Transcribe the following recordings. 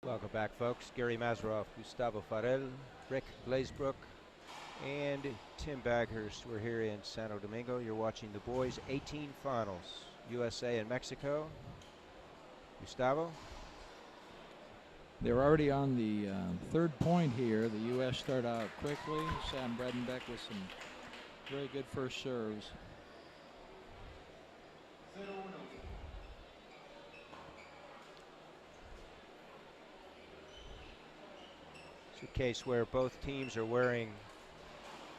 Welcome back, folks. Gary Mazeroff, Gustavo Farel, Rick Blazebrook, and Tim Baghurst. We're here in Santo Domingo. You're watching the boys' 18 finals, USA and Mexico. Gustavo? They're already on the third point here. The U.S. start out quickly. Sam Bredenbeck with some very good first serves. It's a case where both teams are wearing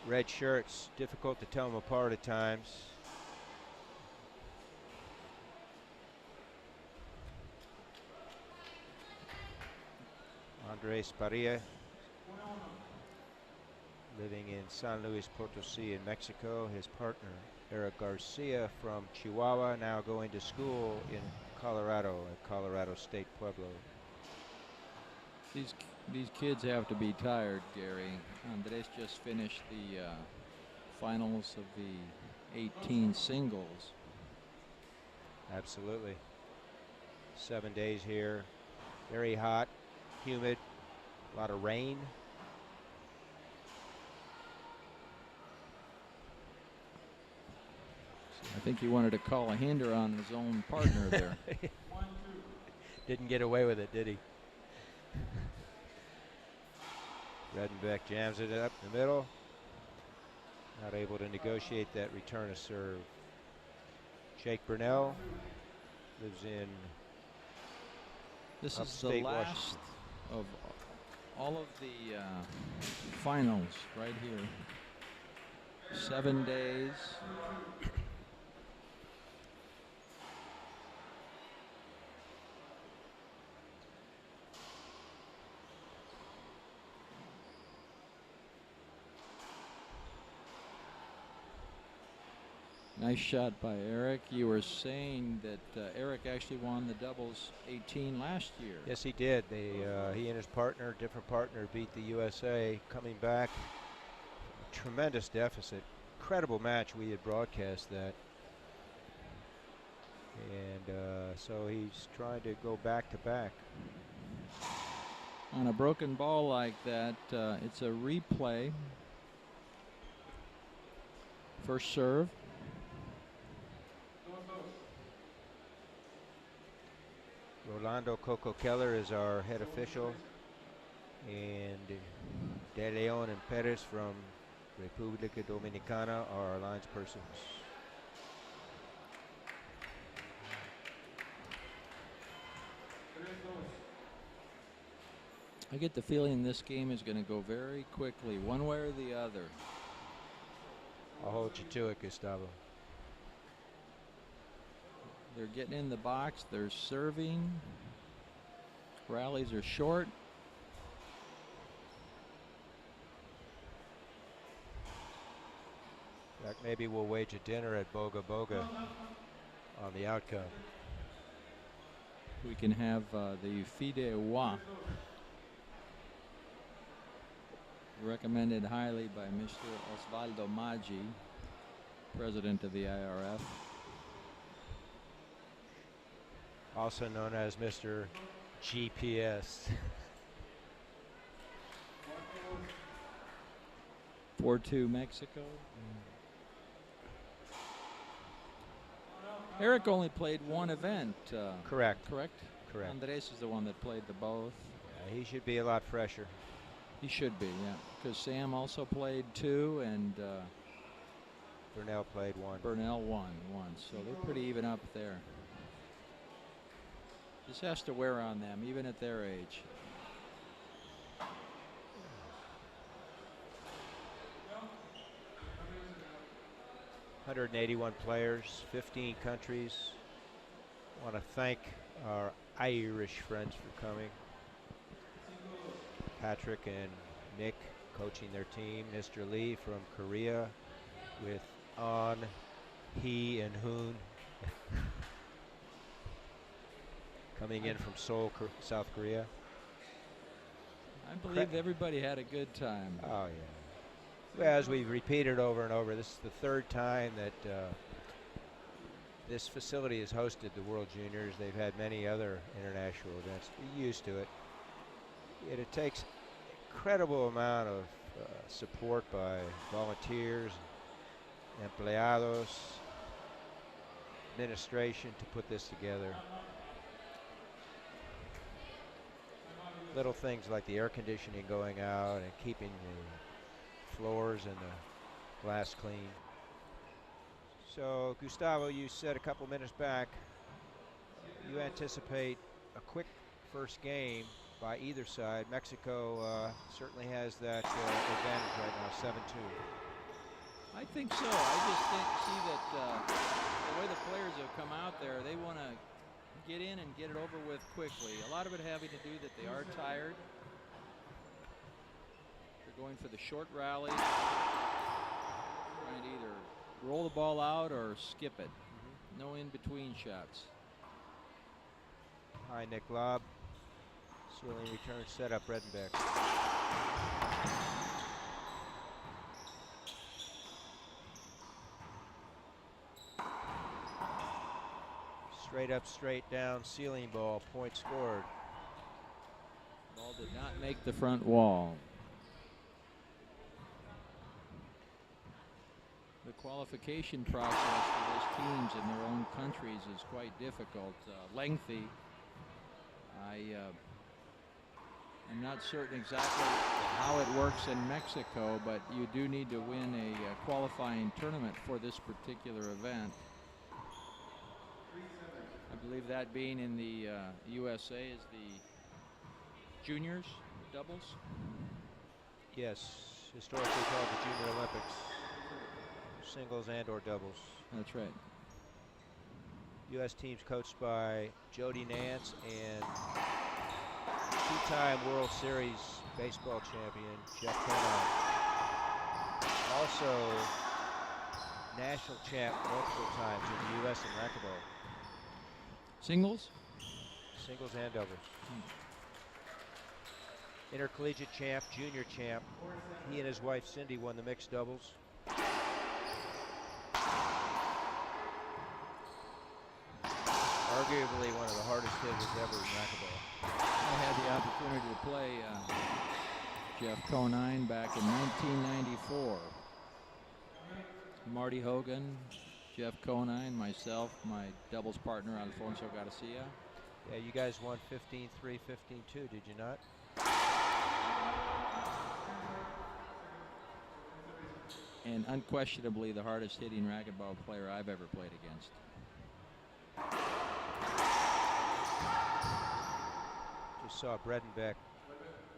red shirts. Difficult to tell them apart at times. Andres Parilla, living in San Luis Potosí in Mexico. His partner, Eric Garcia from Chihuahua, now going to school in Colorado at Colorado State Pueblo. These kids have to be tired, Gary. Andres just finished the finals of the 18 singles. Absolutely. 7 days here. Very hot, humid, a lot of rain. I think he wanted to call a hinder on his own partner there. Didn't get away with it, did he? Bredenbeck jams it up the middle. Not able to negotiate that return of serve. Jake Burnell lives in This is the upstate last Washington. of all of the finals right here. 7 days. Nice shot by Eric. You were saying that Eric actually won the doubles 18 last year. Yes, he did. He and his partner, different partner, beat the USA coming back. Tremendous deficit. Incredible match. We had broadcast that. And so he's trying to go back to back. On a broken ball like that, it's a replay. First serve. Rolando Coco Keller is our head official, and De Leon and Perez from República Dominicana are our linespersons. I get the feeling this game is going to go very quickly, one way or the other. I'll hold you to it, Gustavo. They're getting in the box. They're serving. Rallies are short. In fact, maybe we'll wage a dinner at Boga Boga on the outcome. We can have the fideuà, recommended highly by Mr. Osvaldo Maggi, president of the IRF. Also known as Mr. GPS. 4-2 Mexico. Eric only played one event. Correct. Correct? Correct. Andres is the one that played the both. He should be a lot fresher. He should be, yeah. Because Sam also played two, and Burnell played one. Burnell won. So they're pretty even up there. This has to wear on them, even at their age. "181 players, 15 countries. I want to thank our Irish friends for coming. Patrick and Nick coaching their team. Mr. Lee from Korea with An, He, and Hoon coming in from Seoul, South Korea. I believe everybody had a good time. Oh, yeah. Well, as we've repeated over and over, this is the third time that this facility has hosted the World Juniors. They've had many other international events. They're used to it. It takes incredible amount of support by volunteers, empleados, administration to put this together. Little things like the air conditioning going out and keeping the floors and the glass clean. So Gustavo, you said a couple minutes back you anticipate a quick first game by either side. Mexico certainly has that advantage right now, 7-2. I think so. I just see that the way the players have come out there, they want to get in and get it over with quickly. A lot of it having to do that they are tired. They're going for the short rally, trying to either roll the ball out or skip it. No in-between shots. High Nick lob. Sealing return set up Redenbeck. Straight up, straight down, Sealing ball, point scored. Ball did not make the front wall. The qualification process for these teams in their own countries is quite difficult, lengthy. I'm not certain exactly how it works in Mexico, but you do need to win a qualifying tournament for this particular event. I believe that being in the USA is the juniors doubles. Yes, historically called the Junior Olympics. Singles and or doubles. That's right. U.S. teams coached by Jody Nance and two-time World Series baseball champion Jeff Conine. Also national champ multiple times in the U.S. in racquetball. Singles? Singles and doubles. Intercollegiate champ, junior champ. He and his wife Cindy won the mixed doubles. Arguably one of the hardest hitters ever in racquetball. I had the opportunity to play Jeff Conine back in 1994. Marty Hogan, Jeff Conine, myself, my doubles partner Alfonso Garcia. Yeah, you guys won 15-3, 15-2, did you not? And unquestionably the hardest hitting racquetball player I've ever played against. Just saw Bredenbeck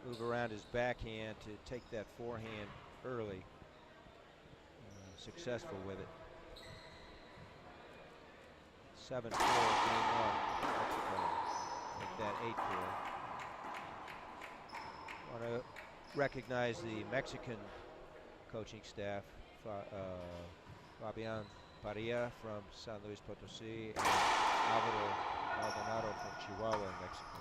move around his backhand to take that forehand early. Successful with it. 7-4 game one. Mexico. Make that 8-4. Want to recognize the Mexican coaching staff. Fabian Paria from San Luis Potosí and Alvaro Maldonado from Chihuahua in Mexico.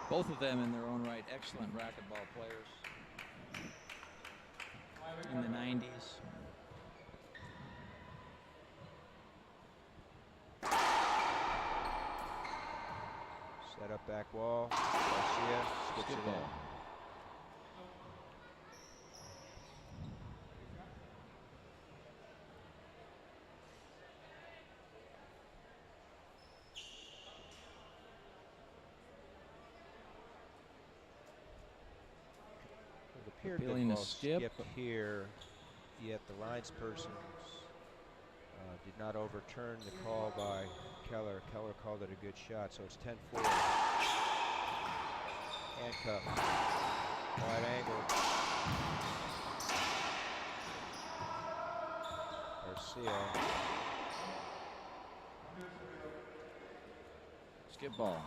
Both of them in their own right, excellent racquetball players in the 90s. Set up back wall. Garcia skips it in. Appealing to skip here, yet the lines person did not overturn the call by Keller. Keller called it a good shot, so it's 10-4. Handcuff, wide angle. Garcia. Skip ball.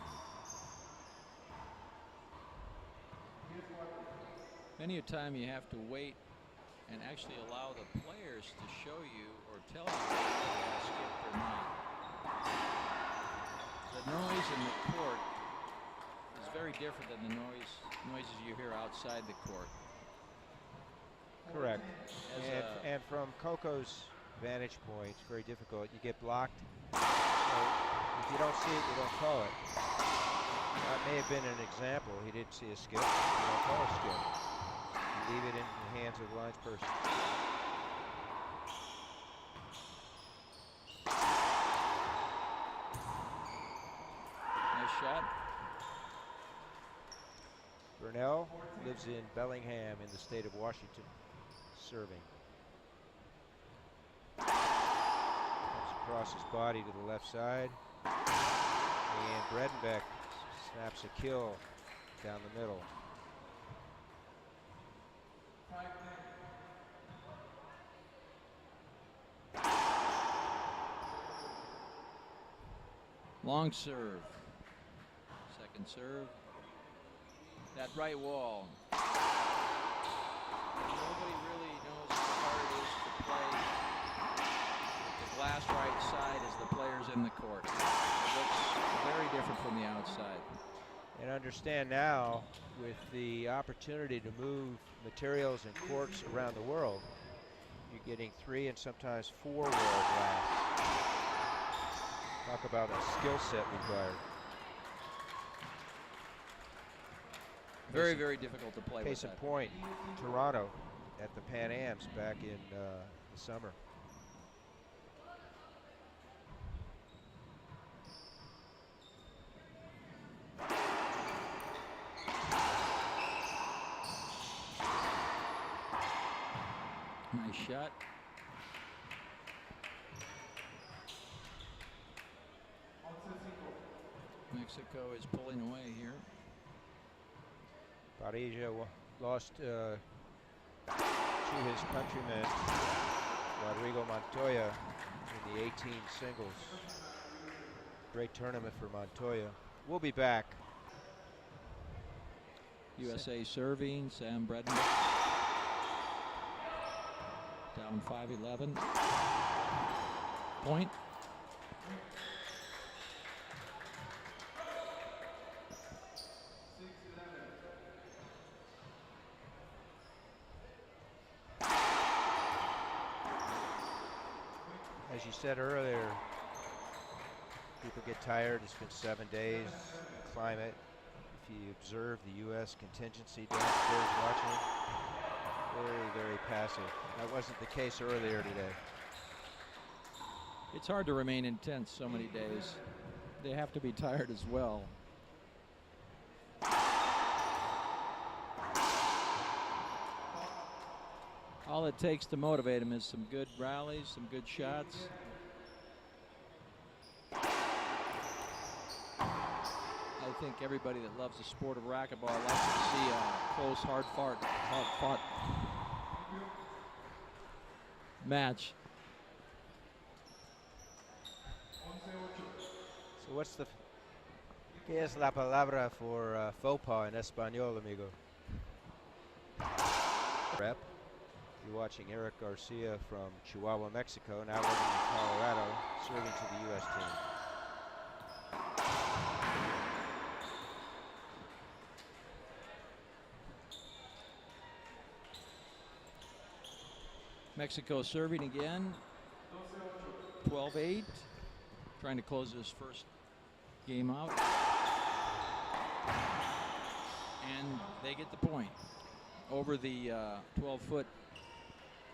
Many a time you have to wait and actually allow the players to show you or tell you if they skipped or not. The noise in the court is very different than the noises you hear outside the court. Correct. And from Coco's vantage point, it's very difficult. You get blocked. So you If you don't see it, you don't call it. That may have been an example. He didn't see a skip. You don't call a skip. You leave it in the hands of the linesperson. Nice shot. Burnell lives in Bellingham in the state of Washington, serving. Comes across his body to the left side. And Bredenbeck snaps a kill down the middle. Long serve. Second serve. That right wall. Nobody really knows how hard it is to play. The glass right side is the players in the court. It looks very different from the outside. And understand now, with the opportunity to move materials and courts around the world, you're getting 3 and sometimes 4 wall glass. Talk about a skill set required. Very, very difficult to play with Case in that. point, Toronto at the Pan Ams back in the summer. Nice shot. Mexico is pulling away here. Parilla lost to his countryman Rodrigo Montoya in the 18 singles. Great tournament for Montoya. We'll be back. USA serving, Sam Bredenbeck. Down 5-11. Point. As you said earlier, people get tired. It's been 7 days. Climate. If you observe the U.S. contingency downstairs watching, very, very passive. That wasn't the case earlier today. It's hard to remain intense so many days. They have to be tired as well. All it takes to motivate them is some good rallies, some good shots. I think everybody that loves the sport of racquetball likes to see a close, hard-fought match. So what's the... ¿Qué es la palabra for faux pas en español, amigo? Rep. You're watching Eric Garcia from Chihuahua, Mexico, now living in Colorado, serving to the U.S. team. Mexico serving again. 12-8. Trying to close this first game out. And they get the point. Over the 12-foot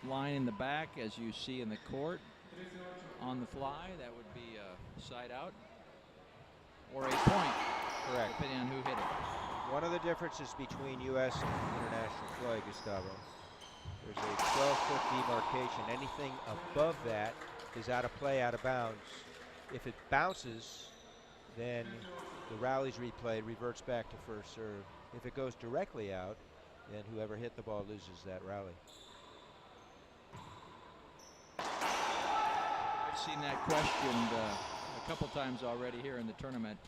line in the back, as you see in the court. On the fly, that would be a side out. Or a point. Correct. Depending on who hit it. One of the differences between U.S. and international play, Gustavo, there's a 12-foot demarcation. Anything above that is out of play, out of bounds. If it bounces, then the rally's replayed, reverts back to first serve. If it goes directly out, then whoever hit the ball loses that rally. I've seen that questioned a couple times already here in the tournament,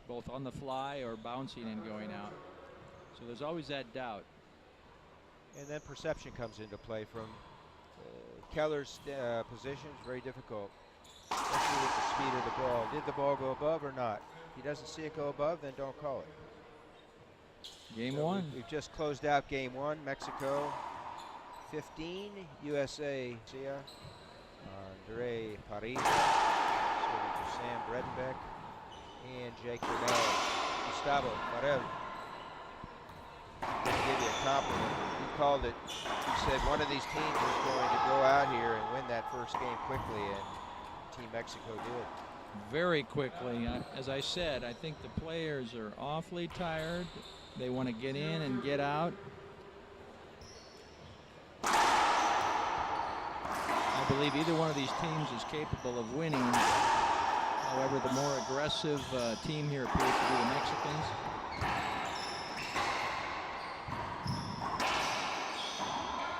both on the fly or bouncing and going out. So there's always that doubt. And then perception comes into play from Keller's position is very difficult, especially with the speed of the ball. Did the ball go above or not? If he doesn't see it go above, then don't call it. Game one. We've just closed out game one. Mexico 15, USA Andre Parilla serving Bredenbeck and Jake Burnell. Gustavo Farel. I'm going to give you a compliment. You called it. You said one of these teams is going to go out here and win that first game quickly, and Team Mexico did. Very quickly. As I said, I think the players are awfully tired. They want to get in and get out. I believe either one of these teams is capable of winning. However, the more aggressive team here appears to be the Mexicans.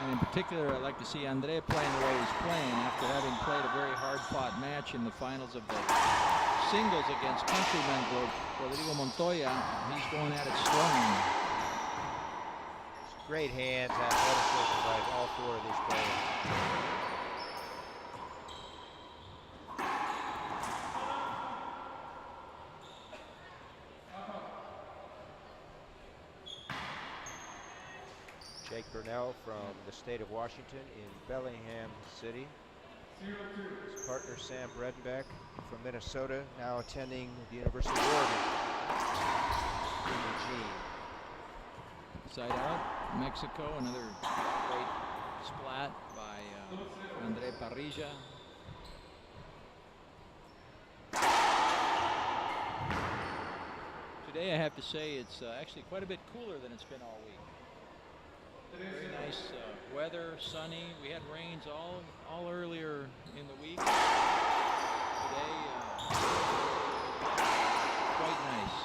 And in particular, I'd like to see Andre playing the way he's playing after having played a very hard-fought match in the finals of the singles against countryman Rodrigo Montoya. He's going at it strong. Great hands, athleticism by all four of these players. Jake Burnell from the state of Washington in Bellingham City. His partner Sam Bredenbeck from Minnesota, now attending the University of Oregon in Eugene. Side out, Mexico, another great splat by Andre Parrilla. Today I have to say it's actually quite a bit cooler than it's been all week. Very nice weather, sunny. We had rains all earlier in the week. Today, quite nice.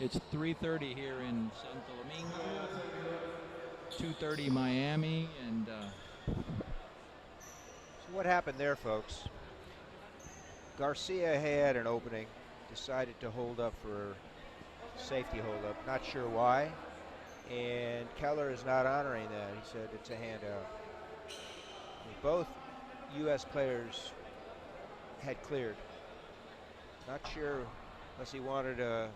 It's 3:30 here in Santo Domingo, 2:30 Miami, and So what happened there, folks? Garcia had an opening, decided to hold up for safety hold up, not sure why, and Keller is not honoring that. He said it's a handout. Both U.S. players had cleared. Not sure unless he wanted a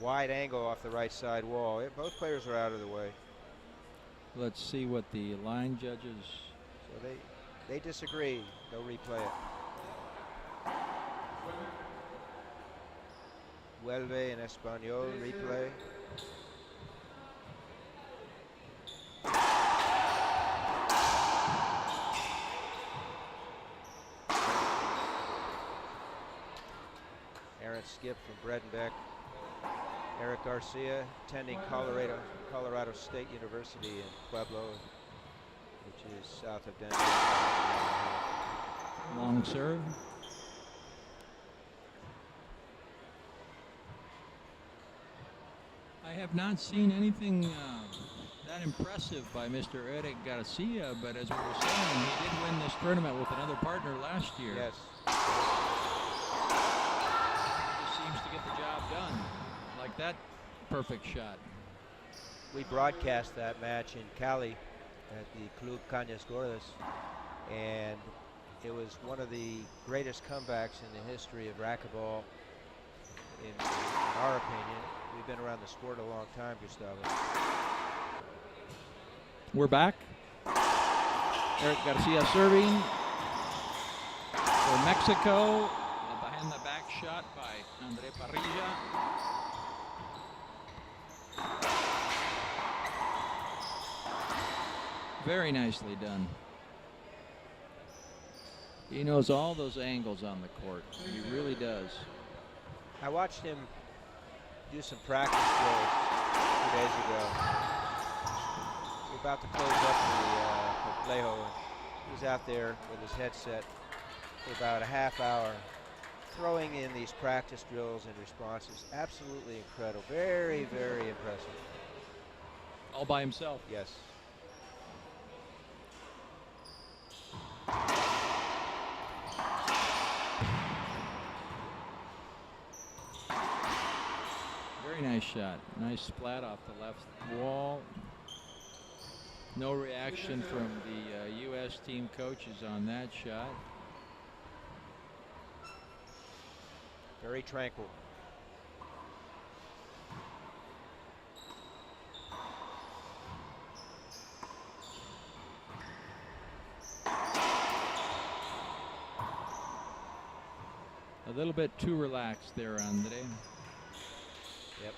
wide angle off the right side wall. Both players are out of the way. Let's see what the line judges. So they disagree. They'll replay it. Vuelve en español, replay. Aaron Skip from Bredenbeck. Eric Garcia, attending Colorado State University in Pueblo, which is south of Denver. Long serve. I have not seen anything that impressive by Mr. Eric Garcia, but as we were saying, he did win this tournament with another partner last year. Yes. He seems to get the job done. Like that perfect shot. We broadcast that match in Cali at the Club Cañas Gordas, and it was one of the greatest comebacks in the history of racquetball, in our opinion. We've been around the sport a long time, Gustavo. We're back. Eric Garcia serving for Mexico. A behind the back shot by Andre Parrilla. Very nicely done. He knows all those angles on the court. He really does. I watched him do some practice drills 2 days ago. We're about to close up the complejo. He was out there with his headset for about a half hour, throwing in these practice drills and responses. Absolutely incredible. Very, very impressive. All by himself. Yes. Very nice shot. Nice splat off the left wall. No reaction from the U.S. team coaches on that shot. Very tranquil. little bit too relaxed there, Andre. Yep.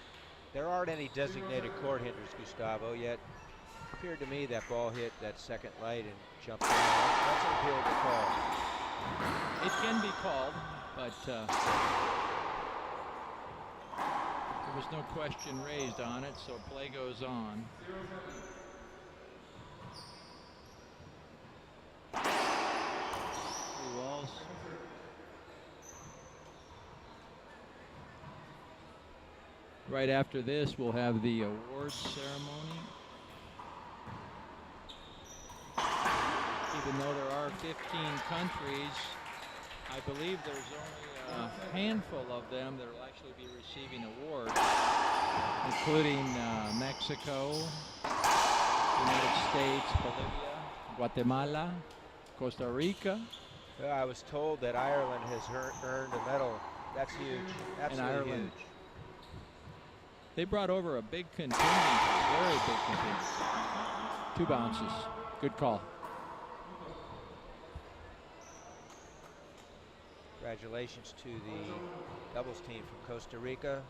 There aren't any designated court hinders, Gustavo, yet. Appeared to me that ball hit that second light and jumped down. That's an appealable call. It can be called, but there was no question raised on it, so play goes on. Three walls. Right after this, we'll have the awards ceremony. Even though there are 15 countries, I believe there's only a handful of them that will actually be receiving awards, including Mexico, United States, Bolivia, Guatemala, Costa Rica. Well, I was told that Ireland has earned a medal. That's huge. Absolutely Ireland. huge. They brought over a big contingent, a very big contingent. 2 bounces. Good call. Congratulations to the doubles team from Costa Rica,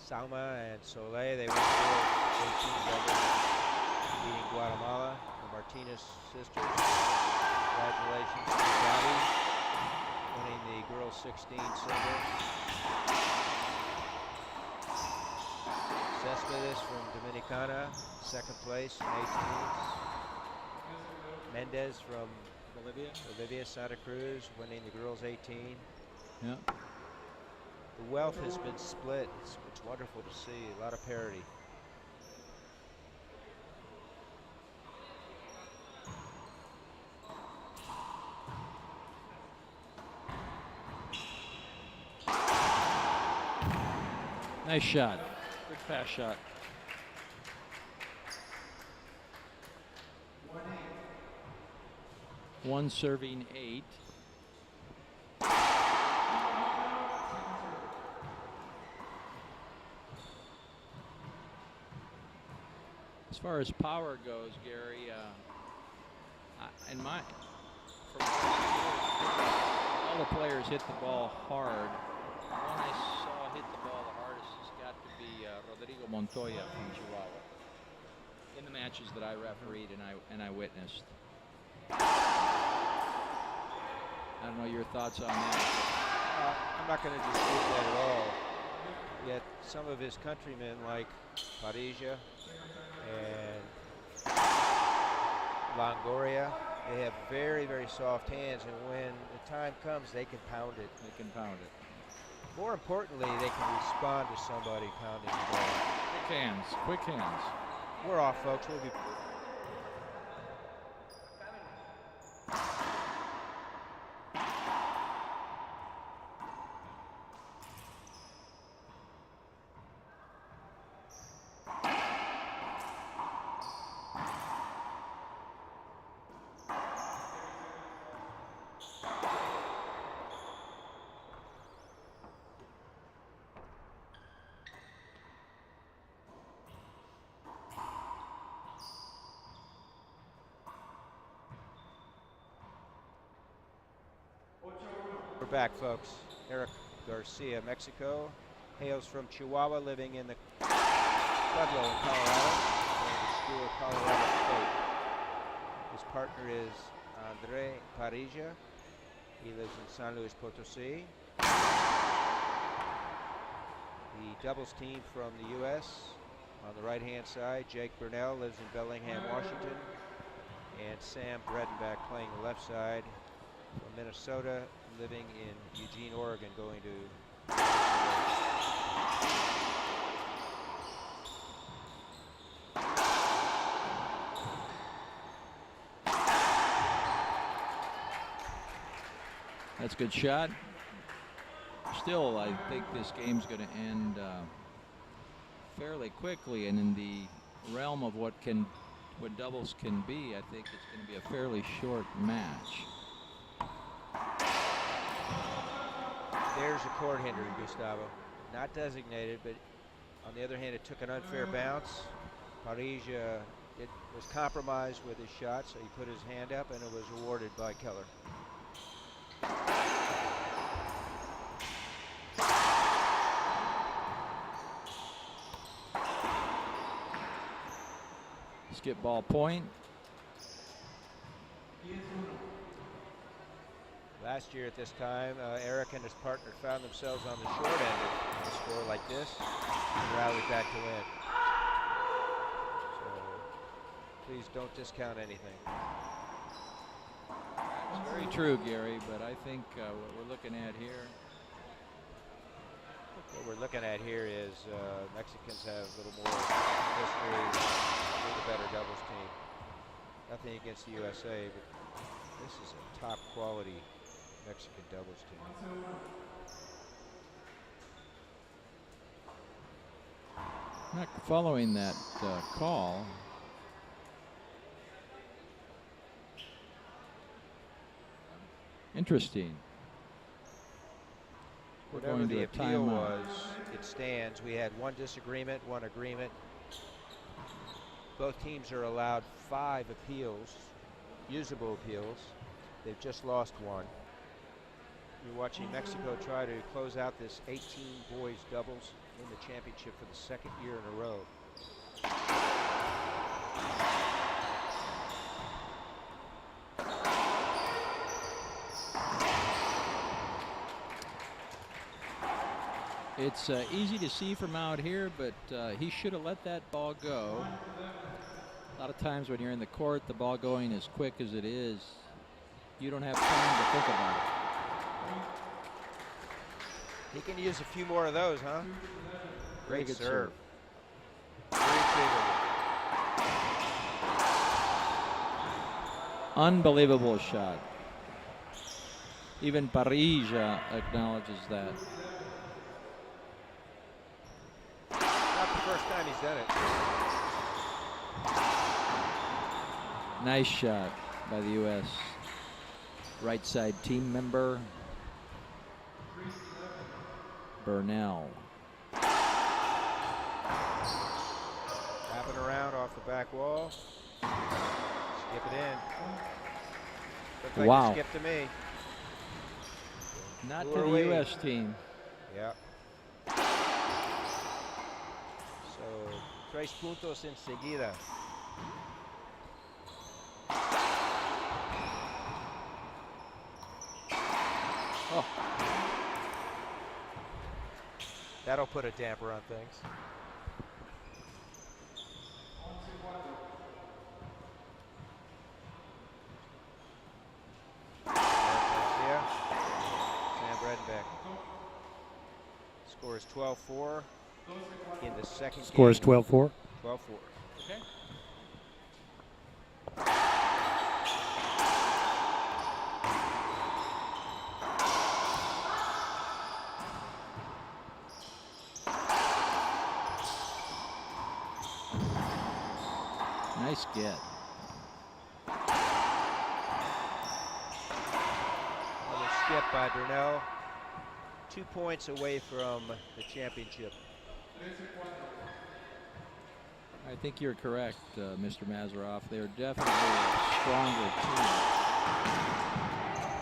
Salma and Soleil. They won the World 18 doubles, beating Guatemala, the Martinez sisters. Congratulations to Gabi, winning the girls 16 silver. Cespedes from Dominicana, second place in 18s. Mendez from Bolivia, Santa Cruz, winning the girls 18. Yeah. The wealth has been split. It's wonderful to see. A lot of parity. Nice shot. Good pass shot. One serving 8. As far as power goes, Gary, all the players hit the ball hard. The one I saw hit the ball the hardest has got to be Rodrigo Montoya from Chihuahua. In the matches that I refereed and I witnessed. I don't know your thoughts on that. I'm not going to dispute that at all. Yet some of his countrymen, like Parisia and Longoria, they have very, very soft hands, and when the time comes, they can pound it. They can pound it. More importantly, they can respond to somebody pounding the ball. Quick hands, quick hands. We're off, folks. We'll be. We're back, folks. Eric Garcia, Mexico, hails from Chihuahua, living in the Pueblo in Colorado, going to school at Colorado State. His partner is Andre Parija. He lives in San Luis Potosí. The doubles team from the U.S. on the right-hand side, Jake Burnell lives in Bellingham, Washington, and Sam Bredenbach playing the left side from Minnesota, living in Eugene, Oregon, going to. That's a good shot. Still, I think this game's going to end fairly quickly, and in the realm of what doubles can be, I think it's going to be a fairly short match. There's a court hinder, Gustavo. Not designated, but on the other hand, it took an unfair bounce. Parija was compromised with his shot, so he put his hand up, and it was awarded by Keller. Basketball point. Last year at this time, Eric and his partner found themselves on the short end of a score like this and rallied back to win. So please don't discount anything. It's very true, Gary, but I think what we're looking at here. What we're looking at here is Mexicans have a little more history, they're the better doubles team. Nothing against the USA, but this is a top quality Mexican doubles team. Not following that call. Interesting. We're Whatever going the to a appeal timeout. was, it stands. We had one disagreement, one agreement. Both teams are allowed 5 appeals, usable appeals. They've just lost one. You're watching Mexico try to close out this 18 boys doubles in the championship for the 2nd year in a row. It's easy to see from out here, but he should have let that ball go. A lot of times when you're in the court, the ball going as quick as it is, you don't have time to think about it. He can use a few more of those, huh? Great good serve. serve. Very Unbelievable shot. Even Parilla acknowledges that. Not the first time he's done it. Nice shot by the U.S. right side team member, Burnell. Wrapping around off the back wall. Skip it in. Looked like Wow. a skip to me. Not to Lure the away. U.S. team. Yeah. So, 3 puntos enseguida. Oh, That'll put a damper on things. Garcia, Sam Bredenbeck. Score is 12-4 in the second Score is game. 12-4. 12-4. okay. Nice get. Another skip by Burnell. 2 points away from the championship. I think you're correct, Mr. Mazeroff. They're definitely a stronger team.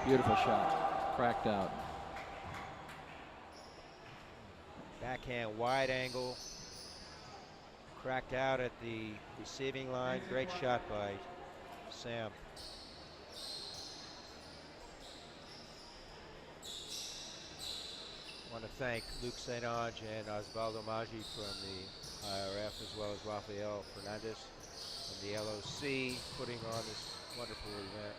Beautiful shot. Cracked out. Backhand wide angle. Cracked out at the receiving line. Great shot by Sam. I want to thank Luke St. Ange and Osvaldo Maggi from the IRF, as well as Rafael Fernandez from the LOC, putting on this wonderful event.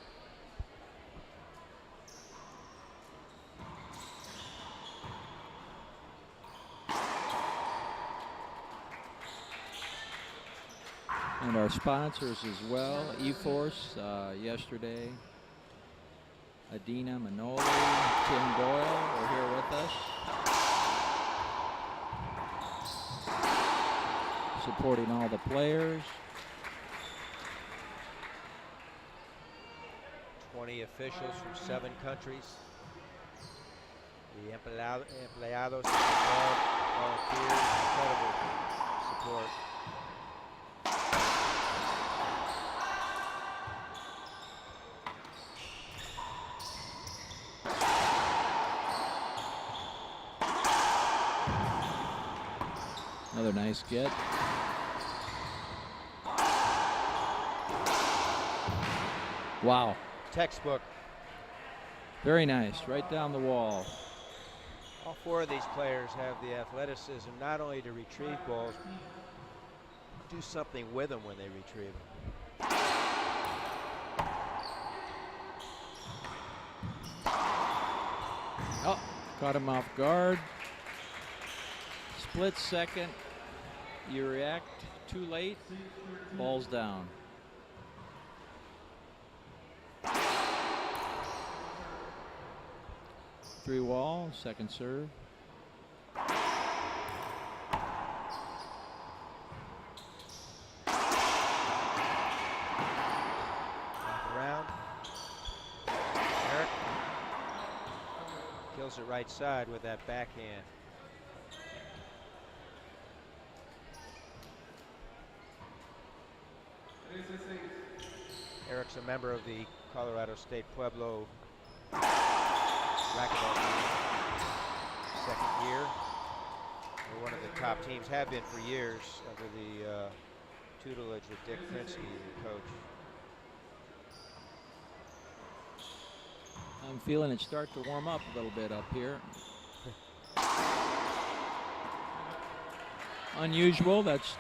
And our sponsors as well, eForce yesterday, Adina Manoli, Tim Doyle were here with us. Supporting all the players. 20 officials from 7 countries. The empleados of the club, volunteers, incredible support. Another nice get. Wow. Textbook. Very nice. Right down the wall. All four of these players have the athleticism not only to retrieve balls, do something with them when they retrieve them. Oh, caught him off guard. Split second. You react too late. Ball's down. Three wall, second serve. Around. Eric kills it right side with that backhand. Eric's a member of the Colorado State Pueblo Racquetball team. Second year. They're one of the top teams, have been for years, under the tutelage of Dick Krinsky, the coach. I'm feeling it start to warm up a little bit up here. Unusual. That's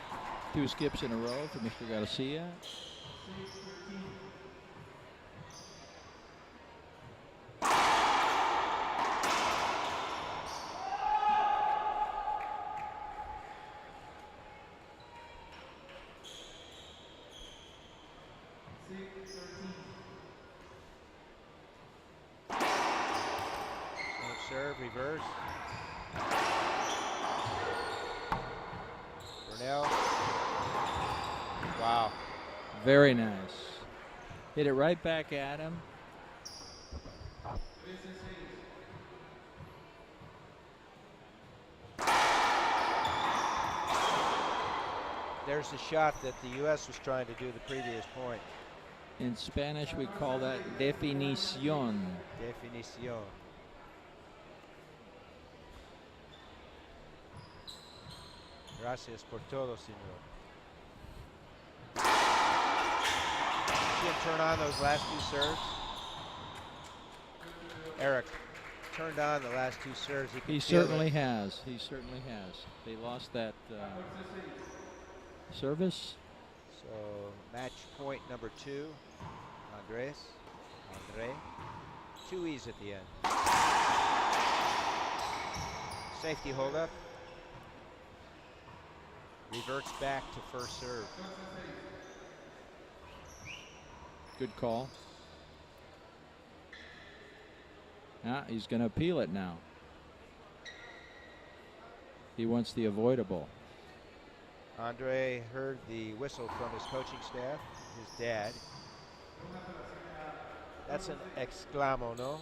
2 skips in a row for Mr. Garcia. Serve, reverse. Burnell. Wow. Very nice. Hit it right back at him. There's the shot that the U.S. was trying to do the previous point. In Spanish, we call that definición. Definición. Gracias por todo, señor. See him turn on those last 2 serves? Eric turned on the last 2 serves. He certainly has. He certainly has. They lost that service. So match point number 2. Andre. 2 E's at the end. Safety hold up. Reverts back to first serve. Good call. He's going to appeal it now. He wants the avoidable. Andre heard the whistle from his coaching staff, his dad. That's an exclamo, no?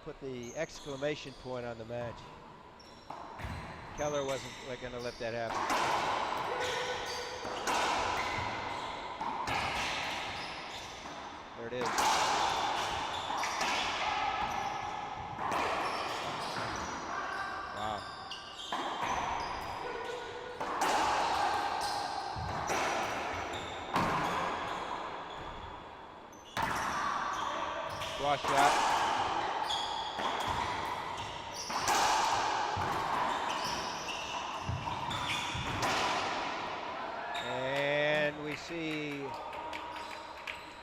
Put the exclamation point on the match. Keller wasn't going to let that happen. There it is. Wow. Squash shot. And we see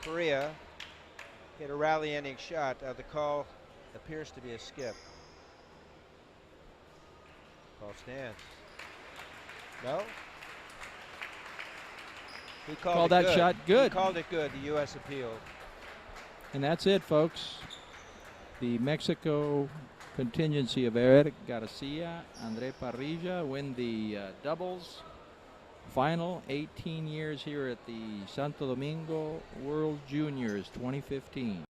Korea hit a rally-ending shot. The call appears to be a skip. Call stands. No? He called that good. shot good. He called it good. The U.S. appealed. And that's it, folks. The Mexico contingency of Eric Garcia, Andre Parrilla win the doubles final. 18 years here at the Santo Domingo World Juniors 2015.